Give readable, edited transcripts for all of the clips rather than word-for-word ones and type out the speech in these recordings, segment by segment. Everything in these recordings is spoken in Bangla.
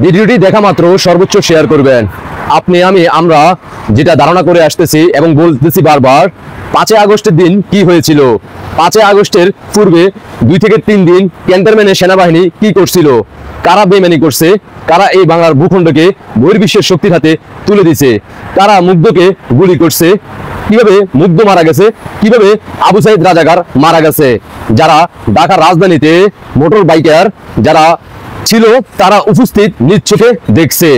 ভিডিওটি দেখা মাত্র সর্বোচ্চ শেয়ার করবেন। আমরা যেটা ধারণা করে আসতেছি এবং বলতেছি বারবার, 5 আগস্টের দিন কি হয়েছিল, 5 আগস্টের পূর্বে 2 থেকে 3 দিন ক্যান্টনমেন্টে সেনাবাহিনী কি করছিল, কারা বেইমানি করছে, কারা এই বাংলার ভূখণ্ডকে বহির্বিশ্বের শক্তির হাতে তুলে দিছে, কারা মুগ্ধকে গুলি করছে, কিভাবে মুগ্ধ মারা গেছে, কিভাবে আবু সাইদ রাজাকার মারা গেছে, যারা ঢাকার রাজধানীতে মোটর বাইকার যারা ছিল তারা উপস্থিত নিজ চোখে দেখছে,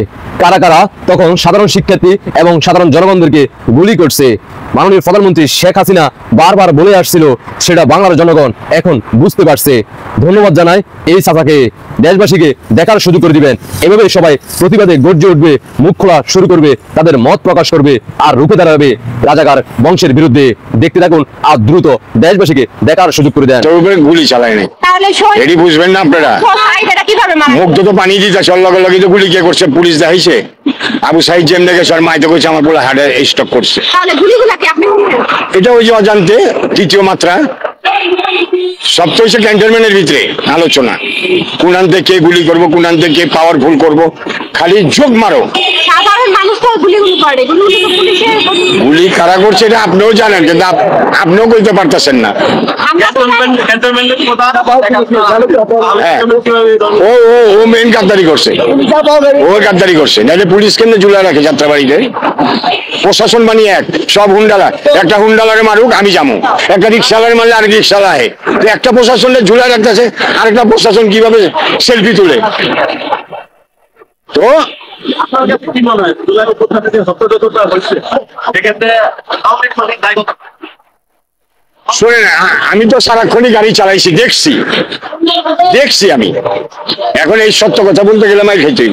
কারা কারা তখন সাধারণ শিক্ষার্থী এবং সাধারণ জনগণদেরকে গুলি করছে। মাননীয় প্রধানমন্ত্রী শেখ হাসিনা বারবার বলে আসছিল, সেটা বাংলার জনগণ এখন বুঝতে পারছে। ধন্যবাদ জানাই এই চাচাকে, দেশবাসীকে দেখার সুযোগ করে দিবেন। এভাবে সবাই প্রতিবাদে গর্জে উঠবে, মুখ খোলা শুরু করবে, তাদের মত প্রকাশ করবে আর রুখে দাঁড়াবে রাজাকার বংশের বিরুদ্ধে। দেখতে থাকুন আর দ্রুত দেশবাসীকে দেখার সুযোগ করে দেন। গুলি চালায় নাই, এটি বুঝবেন না আপনারা। মুগ্ধ তো পানি দিতে লগে লগে তো গুলি কে করছে, পুলিশ দেখাইছে। আবু সাইদ জেম দেখে সর মাইতে কইছে আমার বলে হার্টে স্টক করছে। এটা ওই যে অজান্তে তৃতীয় মাত্রা, সব তো হচ্ছে ক্যান্টনমেন্টের ভিতরে আলোচনা, কোনান থেকে গুলি করবো, কোনান থেকে পাওয়ারফুল করবো, খালি যোগ মারো। গুলি কারা করছে এটা আপনিও জানেন, কিন্তু আপনিও বলতে পারতেছেন না। ও মেন গাদ্দারি করছে, ও গাদ্দারি করছে, নাহলে পুলিশ কেন্দ্রে ঝুলা রাখে যাত্রাবাড়িতে। প্রশাসন বানিয়ে এক সব হুন্ডালা, একটা হুন্ডালারে মারুক আমি যাবো, একটা রিক্সালারে মারলে আরেক রিক্সালা আহে, একটা প্রশাসনের ঝুলা রাখতেছে, আরেকটা প্রশাসন কিভাবে সেলফি তুলে। তো শোনেন, আমি তো সারাক্ষণই গাড়ি চালাইছি, দেখছি আমি। এখন এই সত্য কথা বলতে গেলে আমি খেতে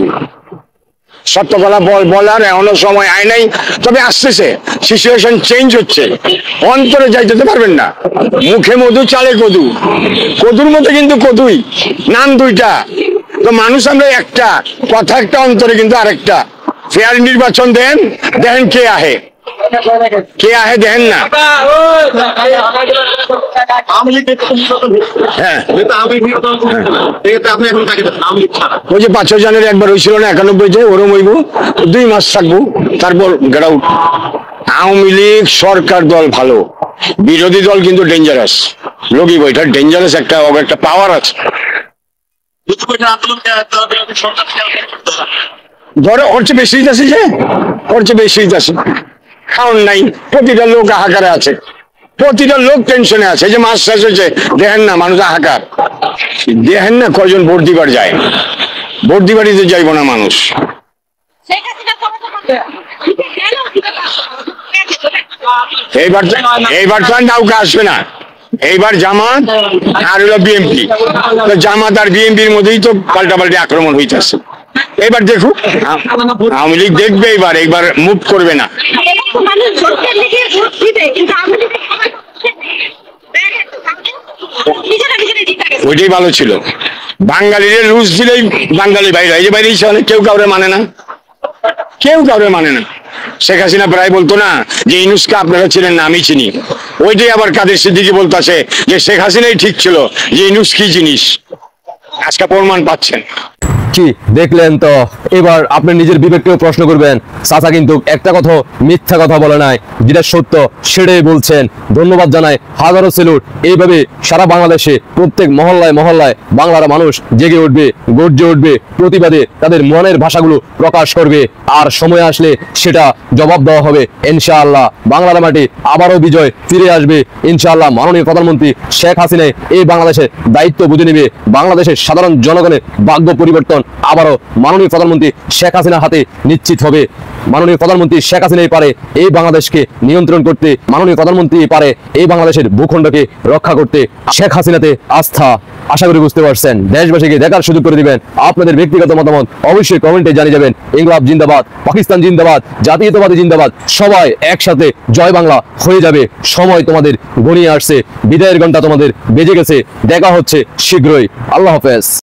সত্য কথা বলার এখনো সময় আয় নাই, তবে আসতেছে, সিচুয়েশন চেঞ্জ হচ্ছে। অন্তরে যাইতে পারবেন না, মুখে মধু চালে কদু, কদুর মতো কিন্তু কদুই, নাম দুইটা, তো মানুষ আমরা একটা, কথা একটা, অন্তরে কিন্তু আরেকটা। ফেয়ার নির্বাচন দেন, দেখেন কে আহে, কে আহে দেখেন না। ওই যে 5 জানুয়ারি একবার হয়েছিল না 91-তে, ওরম হইব, 2 মাস থাকবো, তারপর গেট আউট। আওয়ামী লীগ সরকার দল ভালো, বিরোধী দল কিন্তু ডেঞ্জারাস। লগি বইটা ডেঞ্জারাস, একটা পাওয়ার আছে। ধরো ওর চেয়ে বেশি আছে, যে ওর চেয়ে বেশি আছে, খাওয়ান নাই, প্রতিটা লোক হাহাকারে আছে, প্রতিটা লোক টেনশনে আছে। এই যে মাস শেষ হয়েছে, দেখেন না মানুষ হাহাকার, দেখেন না কয়জন ভোট দিবার যায়, ভোট দিবারিতে যাইব না মানুষ। এইবার তো নৌকা আসবে না, এইবার জামাত আর হলো বিএনপি, জামাত আর বিএনপির মধ্যেই তো পাল্টাপাল্টি আক্রমণ হইতেছে। এবার দেখুন আওয়ামী লীগ দেখবে, এইবার মুভ করবে না। ওইটাই ভালো ছিল, বাঙালিদের রুশ দিলেই বাঙালি বাইরে, এই যে বাইরে কেউ কাউরে মানে না, কেউ কাউরে মানে না। শেখ হাসিনা প্রায় বলতো না যে ইউনূসকে আপনারা ছিলেন না, আমি চিনি। ওইটাই আবার কাদের সিদ্দিকী বলতেছে যে শেখ হাসিনাই ঠিক ছিল, যে ইউনূস কি জিনিস, আজকে প্রমাণ পাচ্ছেন। কি দেখলেন তো? এবার আপনি নিজের বিবেককেও প্রশ্ন করবেন। চাচা কিন্তু একটা কথা মিথ্যা কথা বলে নাই, যেটা সত্য সেটাই বলছেন। ধন্যবাদ জানাই, হাজারো সেলুট। এইভাবে সারা বাংলাদেশে প্রত্যেক মহল্লায় মহল্লায় বাংলার মানুষ জেগে উঠবে, গর্জে উঠবে, প্রতিবাদে তাদের মনের ভাষাগুলো প্রকাশ করবে। আর সময় আসলে সেটা জবাব দেওয়া হবে ইনশাআল্লাহ। বাংলার মাটি আবারও বিজয় ফিরে আসবে ইনশাআল্লাহ। মাননীয় প্রধানমন্ত্রী শেখ হাসিনাই এই বাংলাদেশের দায়িত্ব বুঝে নেবে। বাংলাদেশের সাধারণ জনগণের ভাগ্য পরিবর্তন আবারও মাননীয় প্রধানমন্ত্রী শেখ হাসিনার হাতে নিশ্চিত হবে। মাননীয় প্রধানমন্ত্রী শেখ হাসিনাই পারে এই বাংলাদেশকে নিয়ন্ত্রণ করতে, মাননীয় প্রধানমন্ত্রী পারে এই বাংলাদেশের ভূখণ্ডকে রক্ষা করতে। শেখ হাসিনাতে আস্থা, আশা করি বুঝতে পারছেন। দেশবাসীকে দেখার সুযোগ করে দিবেন। আপনাদের ব্যক্তিগত মতামত অবশ্যই কমেন্টে জানিয়ে যাবেন। ইনকলাব জিন্দাবাদ, পাকিস্তান জিন্দাবাদ, জাতীয়তাবাদী জিন্দাবাদ, সবাই একসাথে জয় বাংলা হয়ে যাবে। সময় তোমাদের ঘনিয়ে আসছে, বিদায়ের ঘন্টা তোমাদের বেজে গেছে। দেখা হচ্ছে শীঘ্রই। আল্লাহ হাফেজ।